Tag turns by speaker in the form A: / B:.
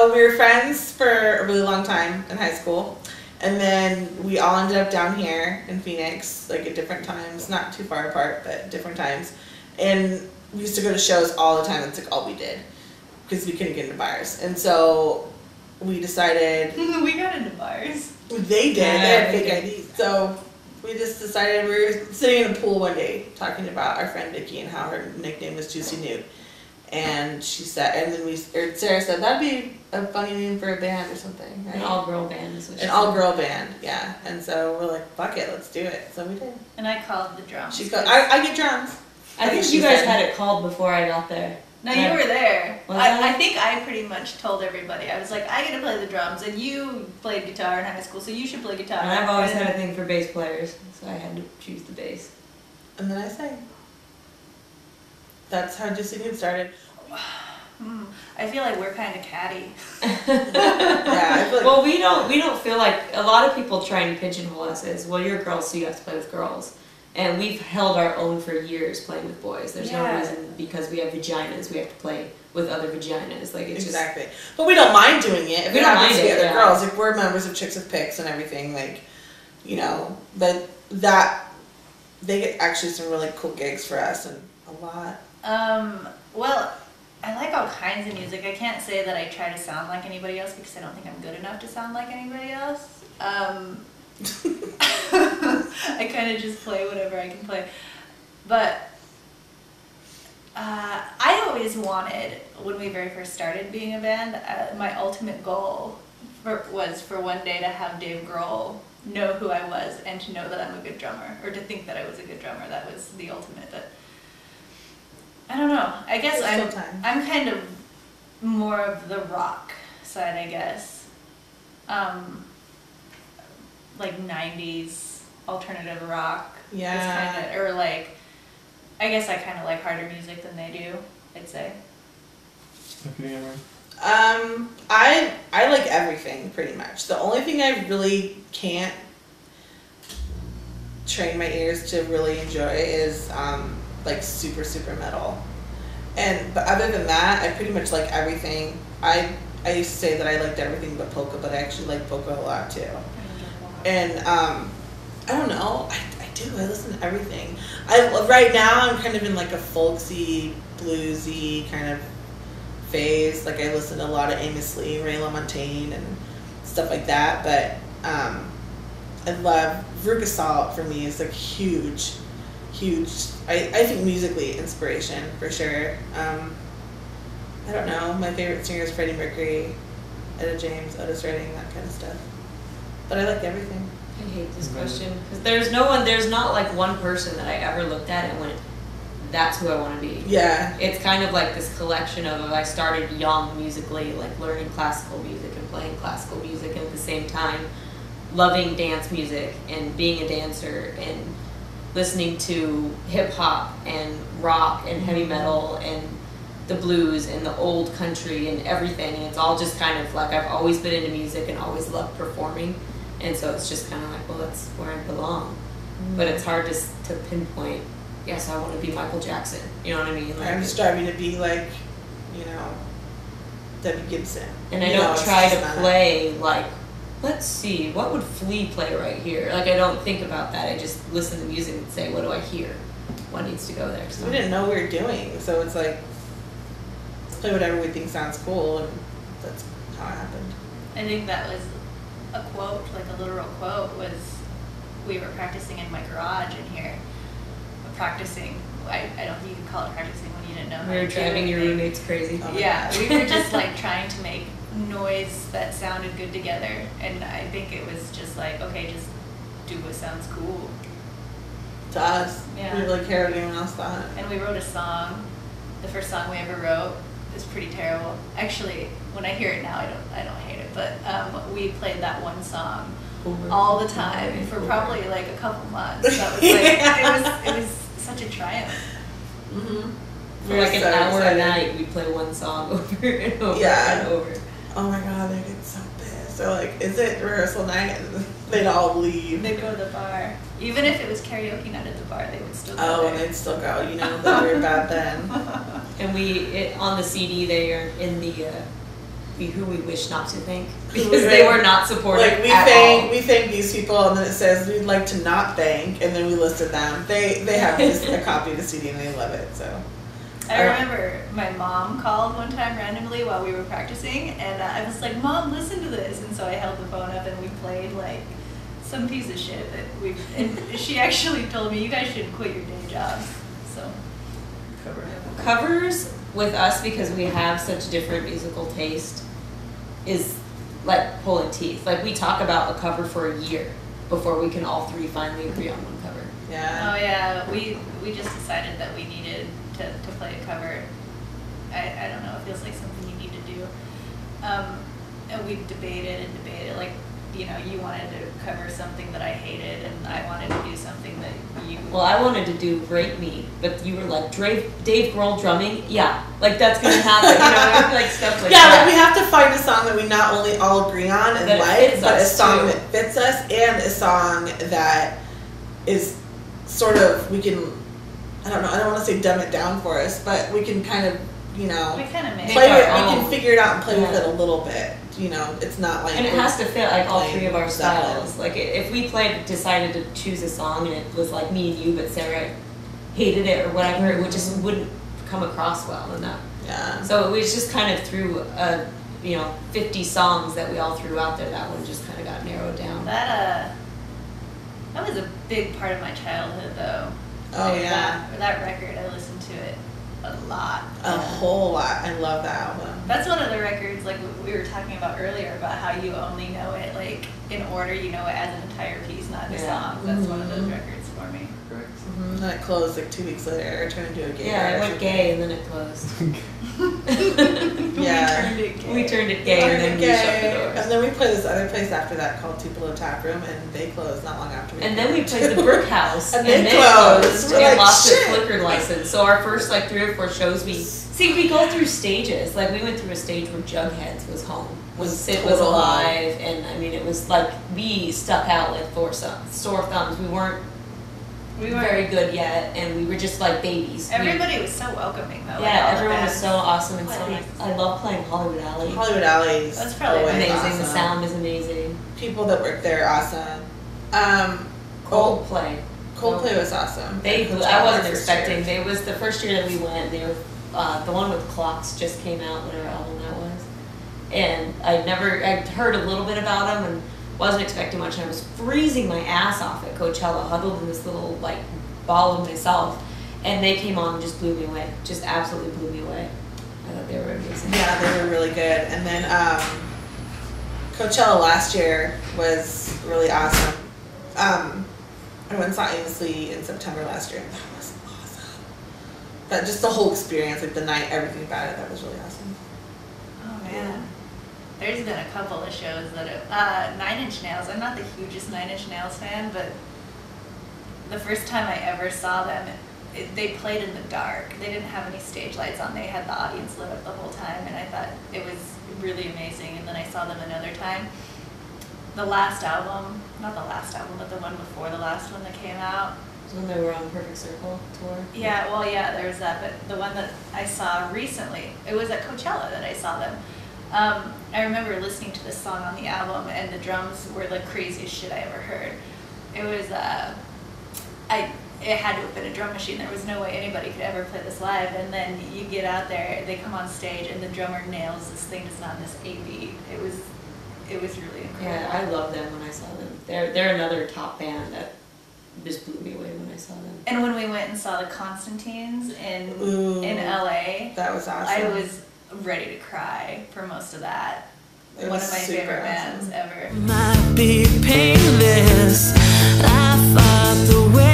A: So we were friends for a really long time in high school. And then we all ended up down here in Phoenix, like at different times, not too far apart, but different times. And we used to go to shows all the time. That's like all we did because we couldn't get into bars. And so we decided...
B: We got into bars.
A: They did. They had fake IDs. So we just decided, we were sitting in a pool one day talking about our friend Vicky and how her nickname was Juicy Newt. And she said, and then Sarah said, that'd be a funny name for a band or something, right?
C: An all-girl band is what she said.
A: An all-girl band, yeah. And so we're like, fuck it, let's do it. So we did.
B: And I called the drums.
A: She called, I get drums.
C: I think you guys had it called before I got there.
B: No, you were there.
C: I
B: think I pretty much told everybody. I was like, I get to play the drums, and you played guitar in high school, so you should play guitar.
C: And I've always had a thing for bass players, so I had to choose the bass.
A: And then I sang. That's how Juicy Newt started.
B: I feel like we're kind of catty.
A: Yeah, I feel like...
C: Well, we don't feel like... A lot of people try and pigeonhole us as, well, you're girls, so you have to play with girls. And we've held our own for years playing with boys. There's no reason, because we have vaginas, we have to play with other vaginas. Like, it's
A: exactly. But we don't mind doing it. If
C: we
A: it
C: don't
A: happens
C: mind
A: to be
C: it,
A: other girls. If we're members of Chicks with Pics and everything, like, you know, but that... They get actually some really cool gigs for us, and a lot.
B: Well, I like all kinds of music. I can't say that I try to sound like anybody else because I don't think I'm good enough to sound like anybody else. I kind of just play whatever I can play. But I always wanted, when we very first started being a band, my ultimate goal was for one day to have Dave Grohl know who I was and to know that I'm a good drummer, or to think that I was a good drummer. That was the ultimate. But I don't know. I guess I'm kind of more of the rock side, I guess. Like 90s alternative rock.
A: Yeah.
B: Kinda, or like, I guess I kind of like harder music than they do, I'd say.
A: I like everything pretty much. The only thing I really can't train my ears to really enjoy is like super metal. But other than that, I pretty much like everything. I used to say that I liked everything but polka, but I actually like polka a lot too. And I don't know. I do. I listen to everything. Right now I'm kind of in like a folksy, bluesy kind of phase. Like I listen to a lot of Amos Lee, Ray LaMontagne, and stuff like that. But I love Veruca Salt. For me is like huge. I think musically inspiration for sure. I don't know. My favorite singer is Freddie Mercury, Etta James, Otis Redding, that kind of stuff. But I like everything.
C: I hate this question because there's not like one person that I ever looked at and went, that's who I want to be.
A: Yeah.
C: It's kind of like this collection of I started young musically, like learning classical music and playing classical music, and at the same time loving dance music and being a dancer and listening to hip hop and rock and heavy metal and the blues and the old country and everything. And it's all just kind of like I've always been into music and always loved performing. And so it's just kind of like, well, that's where I belong. But it's hard to pinpoint, yes, I want to be Michael Jackson. You know what I mean? Like,
A: I'm striving to be like, you know, Debbie Gibson.
C: And I don't try to play like, let's see, what would Flea play right here? Like, I don't think about that. I just listen to music and say, what do I hear? What needs to go there?
A: We didn't know we were doing, so it's like, play whatever we think sounds cool, and that's how it happened.
B: I think that was a quote, like a literal quote, was we were practicing in my garage in here. Practicing, I don't think you could call it practicing when you didn't know how to do anything.
C: We were driving your roommates crazy.
B: Yeah, we were just like trying to make noise that sounded good together, and I think it was just like, okay, just do what sounds cool.
A: To us,
B: yeah.
A: We didn't really care what anyone else thought.
B: And we wrote a song. The first song we ever wrote is pretty terrible. Actually, when I hear it now, I don't hate it. But we played that one song all the time for probably like a couple months. That was like it was such a triumph.
A: Mm-hmm.
C: For like an hour a night, we play one song over and over and over.
A: Oh my god, they get so pissed. They're like, is it rehearsal night? And they'd all leave.
B: They'd go to the bar. Even if it was karaoke night at the bar, they would still go
A: there.
B: And
A: they'd still go. You know that we were bad then.
C: And on the CD, they are in the who we wish not to thank because they were not supportive
A: like we thank these people, and then it says we'd like to not thank, and then we listed them. They have a copy of the CD and they love it. So
B: I remember my mom called one time randomly while we were practicing, and I was like, "Mom, listen to this," and so I held the phone up and we played like some piece of shit that we. And she actually told me, "You guys should quit your day jobs." So
C: covers with us, because we have such different musical taste, is like pulling teeth. Like we talk about a cover for a year before we can all three finally agree on one cover.
A: Yeah.
B: Oh yeah, we just decided that we needed to play a cover. I don't know, it feels like something you need to do. And we debated, like, you know, you wanted to cover something that I hated, and I wanted to do something that you...
C: Well, I wanted to do Break Me, but you were like, Dave Grohl drumming? Yeah, like that's gonna happen, you know, like stuff like that.
A: Yeah, like we have to find a song that we not only all agree on and like, but a song that fits us, and a song that is sort of, we can, I don't know, I don't want to say dumb it down for us, but we can kind of, you know,
B: we kind of make
A: play it, we can figure it out and play with it a little bit. You know, it's not like,
C: and it has to fit like all three of our styles. Like if we decided to choose a song and it was like me and you, but Sarah hated it or whatever, it just wouldn't come across well enough.
A: Yeah.
C: So it was just kind of through 50 songs that we all threw out there. That one just kind of got narrowed down.
B: That was a big part of my childhood, though.
A: Oh yeah.
B: That record, I listened to it a lot.
A: A whole lot. I love that album.
B: That's one of the records, like we were talking about earlier, about how you only know it like in order. You know it as an entire piece, not the songs. That's one of those records for me.
D: Correct.
A: And then it closed like 2 weeks later. It turned into a gay.
C: Yeah, it went gay and then it closed.
A: Yeah.
C: We turned it gay and then we shut the doors.
A: And then we played this other place after that called Tupelo Tap Room, and they closed not long after.
C: And then we played the Brick House,
A: and they closed.
C: And lost its liquor license. So our first like 3 or 4 shows, we go through stages. Like we went through a stage where Jughead's was home, when Sid was alive, and I mean it was like we stuck out like sore thumbs. We weren't very good yet, and we were just like babies.
B: Everybody was so welcoming though.
C: Yeah, like everyone was so awesome and so nice. I love playing Hollywood Alley.
A: Hollywood Alley is
B: that's probably
C: amazing.
A: Awesome.
C: The sound is amazing.
A: People that work there are awesome.
C: Coldplay
A: was awesome.
C: I wasn't expecting. It was the first year that we went. They were the one with Clocks just came out, whatever album that was, and I'd heard a little bit about them and wasn't expecting much. And I was freezing my ass off at Coachella, huddled in this little like ball of myself, and they came on and just blew me away. Just absolutely blew me away. I thought they were amazing.
A: Yeah, they were really good. And then Coachella last year was really awesome. I went and saw Ainsley in September last year, and that was awesome. But just the whole experience, like the night, everything about it, that was really awesome.
B: Oh man. There's been a couple of shows that 9 Inch Nails. I'm not the hugest 9 Inch Nails fan, but the first time I ever saw them, they played in the dark. They didn't have any stage lights on. They had the audience lit up the whole time, and I thought it was really amazing. And then I saw them another time. The last album, not the last album, but the one before the last one that came out.
C: When they were on Perfect Circle tour.
B: Yeah, well, yeah, there's that. But the one that I saw recently, it was at Coachella that I saw them. I remember listening to this song on the album, and the drums were the craziest shit I ever heard. It was, it had to have been a drum machine. There was no way anybody could ever play this live. And then you get out there, they come on stage, and the drummer nails this thing that's not this A beat. It was really incredible.
C: Yeah, I love them when I saw them. They're another top band that just blew me away when I saw them.
B: And when we went and saw the Constantines in LA,
A: that was awesome.
B: I was ready to cry for most of that. One of my favorite bands ever.
E: Might be painless. I thought the way